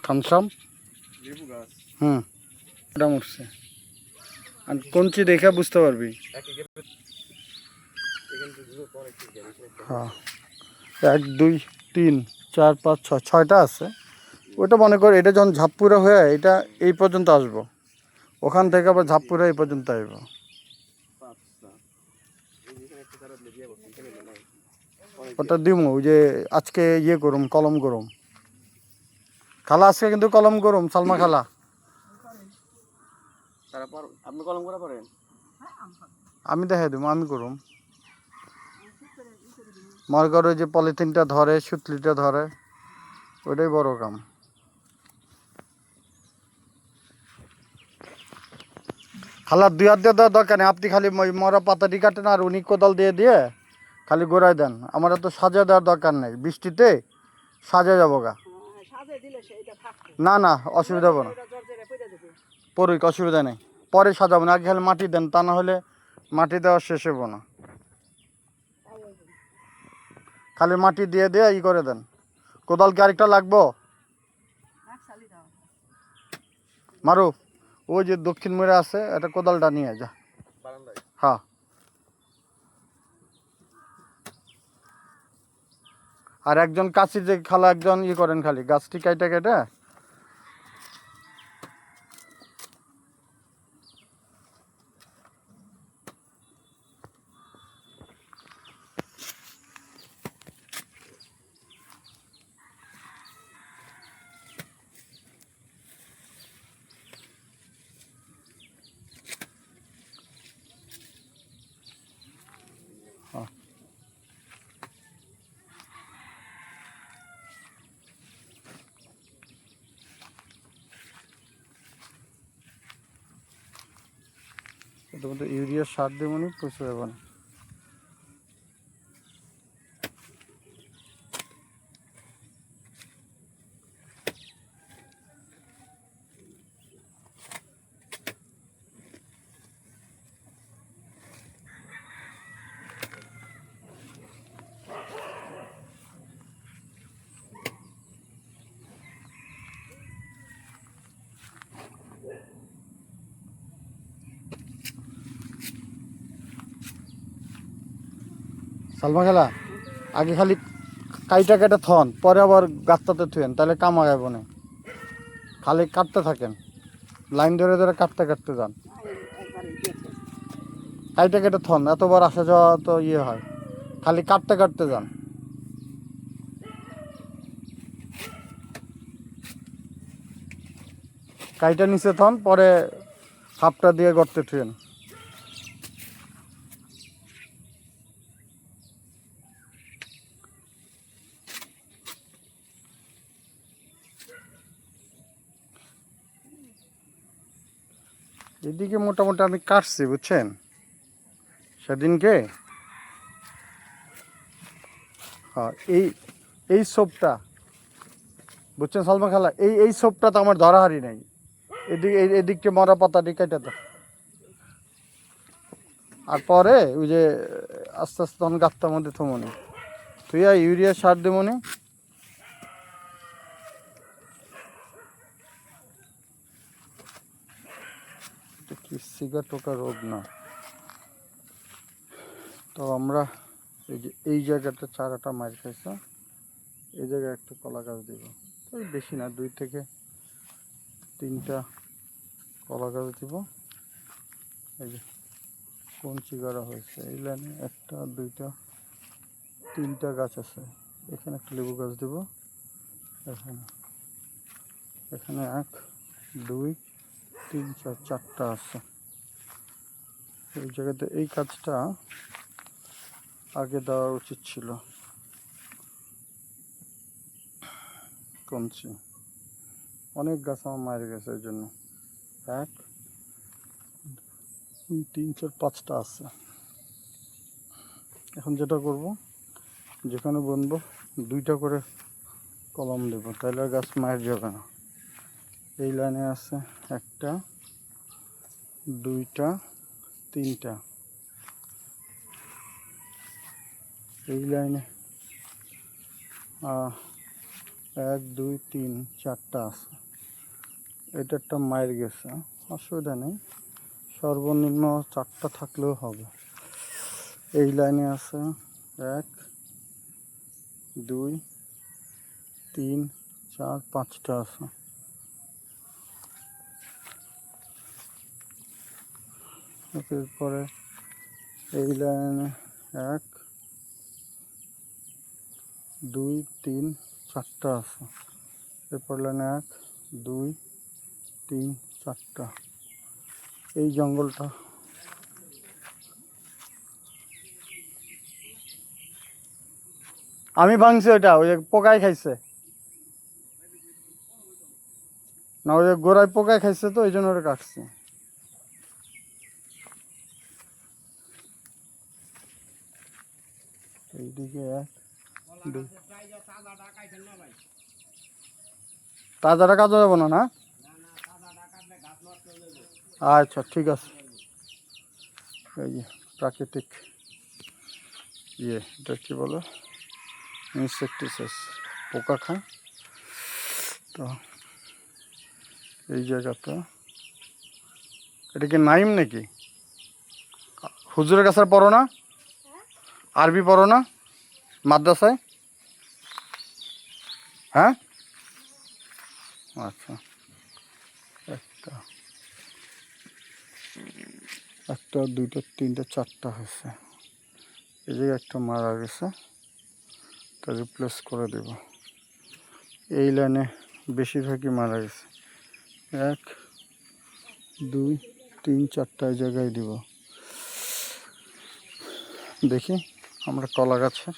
থামসাম হুম এটা উঠছে আর কঞ্চি দেখে বুঝতে পারবি। হ্যাঁ 1 2 3 4 5 6 6টা আছে। ওটা মনে কর এটা যখন ঝাপপুরা হয়ে এটা এই পর্যন্ত আসবো, ওখান থেকে আবার ঝাপপুরা এই পর্যন্ত আসবো। ওটা দিমু ওই যে আজকে ইয়ে করুম কলম করুম খালা, আজকে কিন্তু কলম করুম সালমা খালা। আপনি কলম করা পারেন? আমি দেখাই দেবো, আমি করুম। মনে করো যে পলিথিনটা ধরে সুতলিটা ধরে ওইটাই বড় কাম। খালার 2 হাত দিয়ে দেওয়ার দরকার নেই, আপনি খালি মরা পাতাটি কাটেন আর উনি কোদাল দিয়ে দিয়ে খালি গোড়ায় দেন। আমার তো সাজা দেওয়ার দরকার নেই, বৃষ্টিতে সাজা যাবো গা। না না অসুবিধা হবে না, পড়ুক অসুবিধা নেই, পরে সাজাবো না, আগে খালি মাটি দেন, তা না হলে মাটি দেওয়া শেষ হবো না। খালি মাটি দিয়ে দিয়ে ই করে দেন। কোদাল কি আরেকটা লাগবো? মারু ওই যে দক্ষিণ মুড়ে আছে একটা কোদালটা নিয়ে যা। হ্যাঁ আর একজন কাশি যে খালা একজন ই করেন খালি গাছটি কাইটা কেটে। হ্যাঁ ইউরিয়া সার দেবো নি প্রচুর এখন। সালমা খেলা আগে খালি কাইটা কেটে থন, পরে আবার গাছটাতে থুয়েন, তাহলে কাম আগাইব না। খালি কাটতে থাকেন, লাইন ধরে ধরে কাটতে কাটতে যান। কাইটা কেটে থন, এতবার আসা যাওয়া তো ইয়ে হয়, খালি কাটতে কাটতে যান। কাইটা নিচে থন, পরে হাফটা দিয়ে গর্তে থুয়েন। এদিকে মোটামুটি আমি কাটছি বুঝছেন সেদিনকে। হ্যাঁ এই সোপটা বুঝছেন সালমা খালা, এই সোপটা তো আমার ধরাহারি নাই। এদিককে মরা পাতা কেটে তো, আর পরে ওই যে আস্তে আস্তে তখন গাছটার মধ্যে থমনি তুই ইউরিয়া সার দেবনি। কি সিগা টোকা রোগ না তো আমরা এই যে এই জায়গাটা চারাটা মার খাইছে, এই জায়গায় একটা কলা গাছ দিব, ওই বেশি না 2 থেকে 3টা কলা গাছ দিব। এই যে কঞ্চি করা হয়েছে এই লাইনে 1টা 2টা 3টা গাছ আছে। এখানে একটা লেবু গাছ দেব, এখানে এখানে 1 2 3 4 4টা আছে। এই জায়গাতে এই কাজটা আগে দেওয়া উচিত ছিল। কমছি অনেক গাছ আমার মারা গেছে, এই জন্য 1 2 3 4 5টা আছে। এখন যেটা করব, যেখানে বুনবো 2টা করে কলম দেব, তাহলে গাছ মারা যাবে না। এই লাইনে আছে 1টা 2টা 3টা, এই লাইনে 1 2 3 4টা আছে। এটা একটা মায়ের গেছে, অসুবিধা নেই, সর্বনিম্ন 4টা থাকলেও হবে। এই লাইনে আছে 1 2 3 4 5টা আছে। এরপরে এই লাইনে 1 2 3 4টা আছে। এরপর লাইনে 1 2 3 4টা। এই জঙ্গলটা আমি ভাঙছি, ওইটা ওই পোকায় খাইছে না, ওই গোড়ায় পোকায় খাইছে, তো এই জন্য ওটা কাটছি। এইদিকে 1 2, তাজাটা কাটা যাবো না না? আচ্ছা ঠিক আছে। এই যে প্রাকৃতিক এটা কি বলে, ইনসেকটিসাইড, পোকা খায় তো। এই জায়গাটা এটা কি নাইম নাকি? হুজুরের কাছে পড়ো না? আরবি পড়ো না মাদ্রাসায়? হ্যাঁ আচ্ছা। একটা একটা দুইটা তিনটা চারটা হয়েছে। এই জায়গায় একটা মারা গেছে, তা রিপ্লেস করে দেব। এই লাইনে বেশিরভাগই মারা গেছে। 1 2 3 4টা জায়গায় দিব। দেখি আমরা কলা গাছে